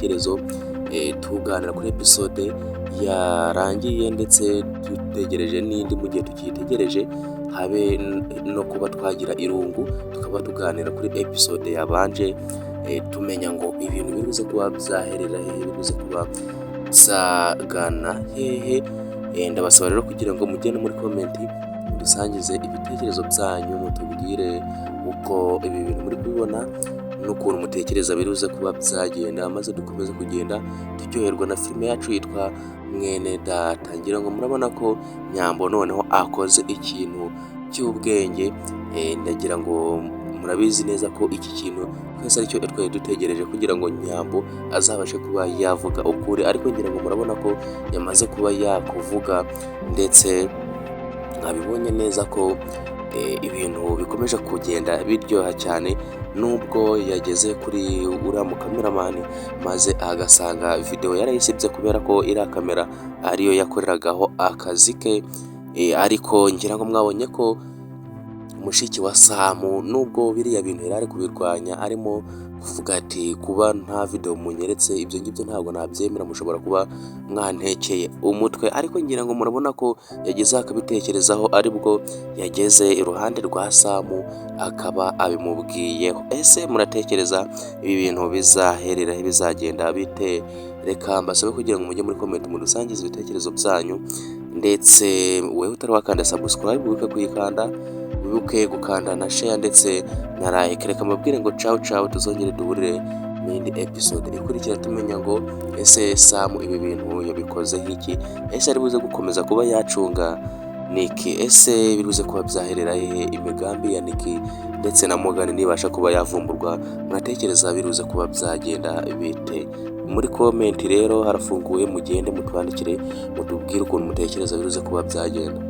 ibitekerezo tuganira kuri episode yarangiye ndetse dutegereje n'indi mu gihe tukiyitegereje, habe no kuba twagira irungu tukaba tuganira kuri episode yabanje, tumenya ngo ibintu biruze kuba byaherera hehe, biruze kuba byagana hehe. Ndabasaba rero kugira ngo mugende muri komenti mudusangize ibitekerezo byanyu, mutubwire uko ibi bintu muri kubibona n'ukuntu mutekereza biruze kuba byagenda, maze dukomeze kugenda turyoherwa na filime yacu yitwa Mwene Data. Ngira ngo murabona ko Nyambo noneho akoze ikintu cy'ubwenge, ndagira ngo murabizi neza ko iki kintu twese aricyo twari dutegereje kugira ngo Nyambo azabashe kuba yavuga ukuri, ariko ngira ngo murabona ko yamaze kuba yakuvuga ndetse mwabibonye neza ko ibintu bikomeje kugenda biryoha cyane, nubwo yageze kuri uriya mukameramani maze agasanga video yarayisibye kubera ko iriya kamera ariyo yakoreragaho akazi ke, ariko ngira ngo mwabonye ko mushiki wa Samu nubwo biriya bintu yari ari kubirwanya arimo kuvuga ati kuba nta video munyeretse ibyo ngibyo ntabwo nabyemera, mushobora kuba mwantekeye umutwe, ariko ngira ngo murabona ko yageze akabitekerezaho aribwo yageze iruhande rwa Samu akaba abimubwiyeho. Ese muratekereza ibi bintu bizaherera he, bizagenda bite? Reka mbasabe kugira ngo mujye muri comment mudusangize ibitekerezo byanyu, ndetse wewe utari wakanda subscribe wibuke kuyikanda, wibuke gukanda na share ndetse na like. Reka mbabwire ngo ciao tuzongere duhurire mu yindi episode ikurikira tumenya ngo ese Samu ibi bintu yabikoze iki, ese ari buze gukomeza kuba yacunga Niki, ese biruze kuba byaherera hehe imigambi ya Niki ndetse na Morgan nibasha kuba yavumburwa, muratekereza biruze kuba byagenda bite? Muri comment rero harafunguye, mugende mutwandikire mutubwire ukuntu mutekereza biruze kuba byagenda.